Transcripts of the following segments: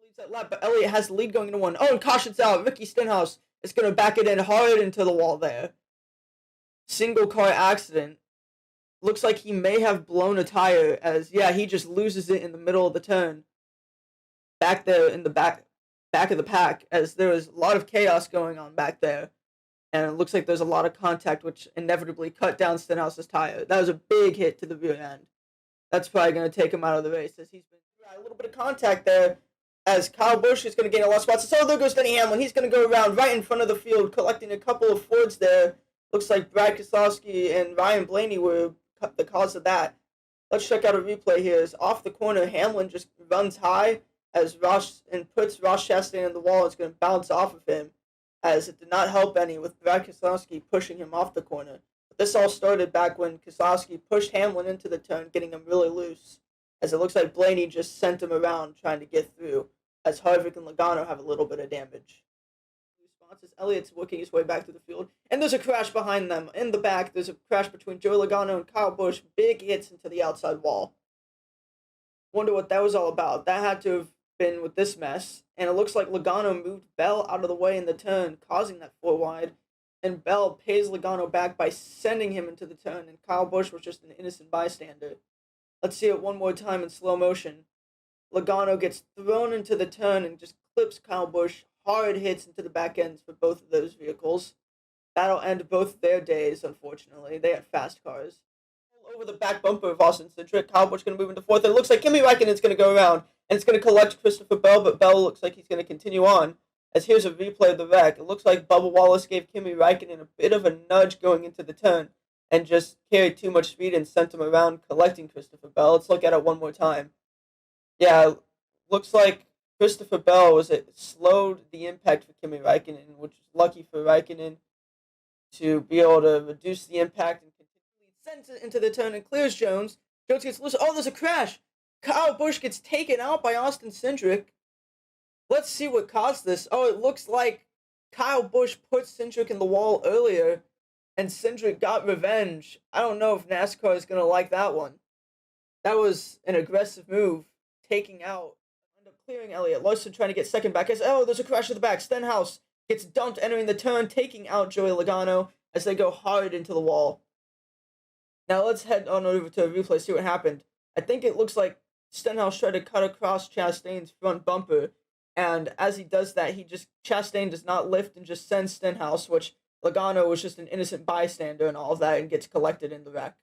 leads that lap, but Elliott has the lead going into one. Oh, and caution's out. Ricky Stenhouse is going to back it in hard into the wall there. Single car accident. Looks like he may have blown a tire as, yeah, he just loses it in the middle of the turn. Back there in the back of the pack, as there was a lot of chaos going on back there. And it looks like there's a lot of contact, which inevitably cut down Stenhouse's tire. That was a big hit to the rear end. That's probably going to take him out of the race, as he's been a little bit of contact there, as Kyle Busch is going to gain a lot of spots. So there goes Denny Hamlin. He's going to go around right in front of the field, collecting a couple of Fords there. Looks like Brad Keselowski and Ryan Blaney were the cause of that. Let's check out a replay here. As off the corner, Hamlin just runs high as Ross and puts Ross Chastain in the wall. It's going to bounce off of him, as it did not help any with Brad Keselowski pushing him off the corner. But this all started back when Keselowski pushed Hamlin into the turn, getting him really loose, as it looks like Blaney just sent him around trying to get through, as Harvick and Logano have a little bit of damage. Responses, Elliott's working his way back through the field, and there's a crash behind them. In the back, there's a crash between Joey Logano and Kyle Busch. Big hits into the outside wall. Wonder what that was all about. That had to have been with this mess, and it looks like Logano moved Bell out of the way in the turn, causing that 4 wide, and Bell pays Logano back by sending him into the turn, and Kyle Busch was just an innocent bystander. Let's see it one more time in slow motion. Logano gets thrown into the turn and just clips Kyle Busch. Hard hits into the back ends for both of those vehicles. That'll end both their days, unfortunately. They had fast cars. Over the back bumper of Austin Cindric, Kyle Busch going to move into fourth. And it looks like Kimi Raikkonen's going to go around, and it's going to collect Christopher Bell, but Bell looks like he's going to continue on. As here's a replay of the wreck. It looks like Bubba Wallace gave Kimi Raikkonen a bit of a nudge going into the turn and just carried too much speed and sent him around collecting Christopher Bell. Let's look at it one more time. Yeah, looks like Christopher Bell slowed the impact for Kimi Raikkonen, which is lucky for Raikkonen to be able to reduce the impact and sends it into the turn and clears Jones. Jones gets loose. Oh, there's a crash. Kyle Busch gets taken out by Austin Cindric. Let's see what caused this. Oh, it looks like Kyle Busch put Cindric in the wall earlier, and Cindric got revenge. I don't know if NASCAR is going to like that one. That was an aggressive move, taking out, end up clearing Elliott. Larson trying to get second back. Oh, there's a crash at the back. Stenhouse gets dumped entering the turn, taking out Joey Logano as they go hard into the wall. Now let's head on over to a replay, see what happened. I think it looks like Stenhouse tried to cut across Chastain's front bumper, and as he does that, Chastain does not lift and just sends Stenhouse, which Logano was just an innocent bystander and all of that, and gets collected in the wreck.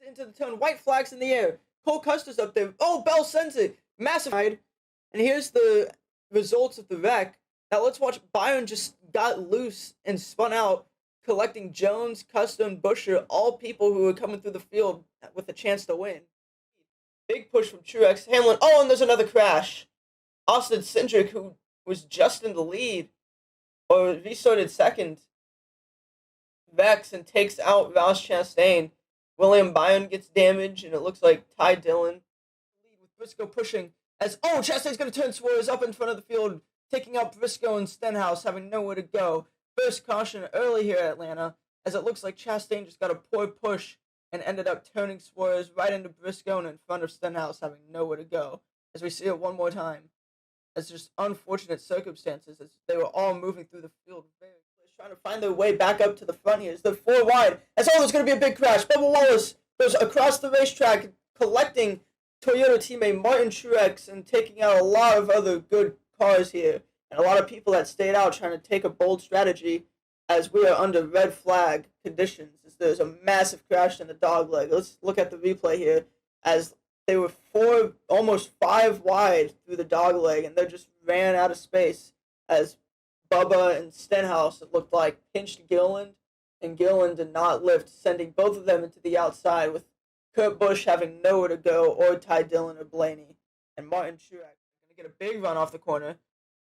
Sent into the turn, white flags in the air. Cole Custer's up there. Oh, Bell sends it. Massive ride. And here's the results of the wreck. Now let's watch. Byron just got loose and spun out, collecting Jones, Custer, and Buescher, all people who were coming through the field with a chance to win. Big push from Truex. Hamlin. Oh, and there's another crash. Austin Cindric, who was just in the lead, or restarted second, Vex and takes out Ross Chastain. William Byron gets damaged, and it looks like Ty Dillon with Briscoe pushing as, oh, Chastain's going to turn Suarez up in front of the field, taking out Briscoe and Stenhouse, having nowhere to go. First caution early here at Atlanta, as it looks like Chastain just got a poor push and ended up turning Suarez right into Briscoe and in front of Stenhouse, having nowhere to go. As we see it one more time, as just unfortunate circumstances, as they were all moving through the field very close, trying to find their way back up to the front here. As they're 4 wide, as there's going to be a big crash. Bubba Wallace goes across the racetrack, collecting Toyota teammate Martin Truex and taking out a lot of other good cars here, and a lot of people that stayed out trying to take a bold strategy, as we are under red flag conditions, as there's a massive crash in the dogleg. Let's look at the replay here, as they were 4, almost 5 wide through the dogleg, and they just ran out of space, as Bubba and Stenhouse, it looked like, pinched Gilliland, and Gilliland did not lift, sending both of them into the outside, with Kurt Busch having nowhere to go, or Ty Dillon or Blaney, and Martin Truex going to get a big run off the corner,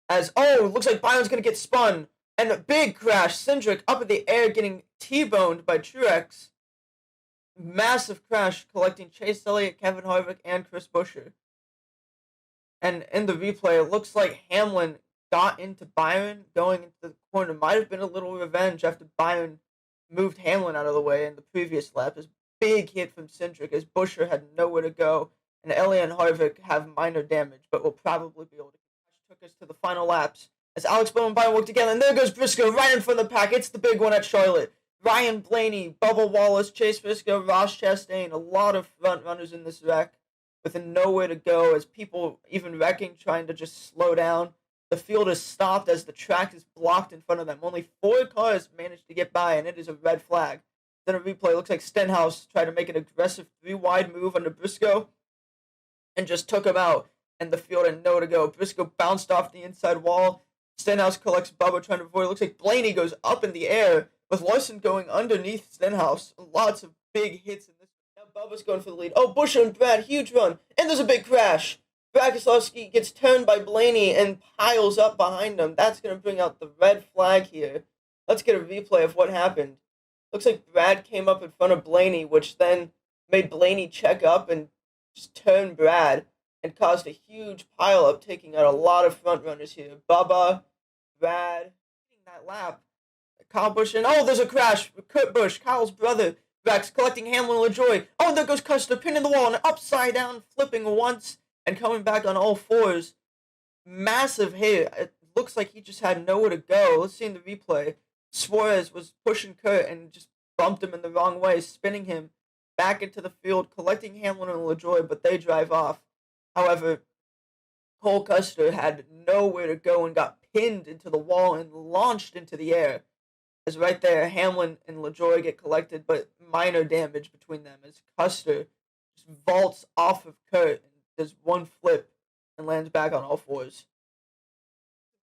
as, oh, it looks like Byron's going to get spun, and a big crash. Cindric up in the air getting T-boned by Truex. Massive crash, collecting Chase Elliott, Kevin Harvick, and Chris Buescher. And in the replay, it looks like Hamlin got into Byron going into the corner. Might have been a little revenge after Byron moved Hamlin out of the way in the previous lap. This big hit from Cindric as Buescher had nowhere to go. and Elliott and Harvick have minor damage, but will probably be able to. Took us to the final laps as Alex Bowman and Byron work together, and there goes Briscoe right in front of the pack. It's the big one at Charlotte. Ryan Blaney, Bubba Wallace, Chase Briscoe, Ross Chastain, a lot of front runners in this wreck with nowhere to go as people even wrecking, trying to just slow down. The field is stopped as the track is blocked in front of them. Only 4 cars managed to get by, and it is a red flag. Then a replay looks like Stenhouse tried to make an aggressive 3-wide move under Briscoe and just took him out, and the field had nowhere to go. Briscoe bounced off the inside wall. Stenhouse collects Bubba, trying to avoid. It looks like Blaney goes up in the air, with Larson going underneath Stenhouse. Lots of big hits in this. Now Bubba's going for the lead. Oh, Buescher and Brad, huge run. And there's a big crash. Brad Keselowski gets turned by Blaney and piles up behind him. That's going to bring out the red flag here. Let's get a replay of what happened. Looks like Brad came up in front of Blaney, which then made Blaney check up and just turn Brad and caused a huge pileup, taking out a lot of front runners here. Bubba, Brad, that lap. Kyle Busch, and oh, there's a crash. Kurt Busch, Kyle's brother, Rex, collecting Hamlin and LaJoy. Oh, and there goes Custer, pinning the wall and upside down, flipping once and coming back on all fours. Massive hit. It looks like he just had nowhere to go. Let's see in the replay. Suarez was pushing Kurt and just bumped him in the wrong way, spinning him back into the field, collecting Hamlin and LaJoy, but they drive off. However, Cole Custer had nowhere to go and got pinned into the wall and launched into the air. As right there, Hamlin and LaJoy get collected, but minor damage between them as Custer just vaults off of Kurt and does one flip and lands back on all fours.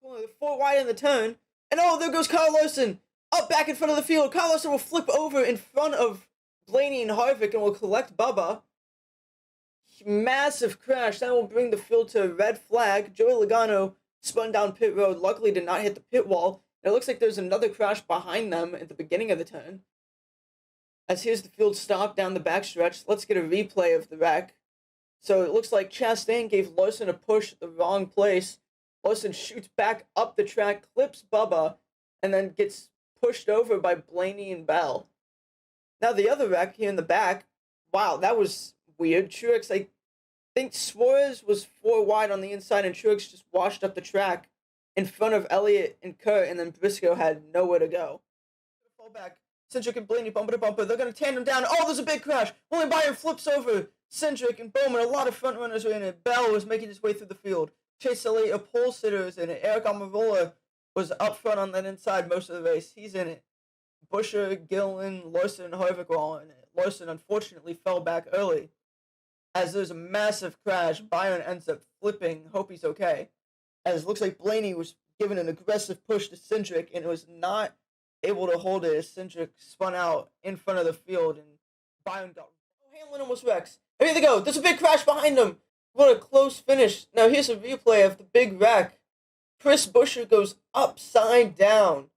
4 wide in the turn, and oh, there goes Kyle Larson up back in front of the field. Kyle Larson will flip over in front of Blaney and Harvick and will collect Bubba. Massive crash. That will bring the field to a red flag. Joey Logano spun down pit road. Luckily did not hit the pit wall. And it looks like there's another crash behind them at the beginning of the turn. As here's the field stop down the backstretch. Let's get a replay of the wreck. So it looks like Chastain gave Larson a push at the wrong place. Larson shoots back up the track, clips Bubba, and then gets pushed over by Blaney and Bell. Now the other wreck here in the back, wow, that was weird. Truex, I think Suarez was 4 wide on the inside, and Truex just washed up the track in front of Elliott and Kurt, and then Briscoe had nowhere to go. Fall back. Cindric and Blaney bumper to bumper. They're going to tandem down. Oh, there's a big crash. William Byron flips over Cindric and Bowman. A lot of front runners are in it. Bell was making his way through the field. Chase Elliott, a pole sitter, is in it. Eric Almirola was up front on that inside most of the race. He's in it. Buescher, Gillen, Larson, and Harvick were all in it. Larson unfortunately fell back early. As there's a massive crash, Byron ends up flipping. Hope he's okay. As it looks like Blaney was given an aggressive push to Cindric and was not able to hold it as Cindric spun out in front of the field and Byron got... Oh, Hamlin almost wrecks. And here they go. There's a big crash behind them. What a close finish. Now here's a replay of the big wreck. Chris Buescher goes upside down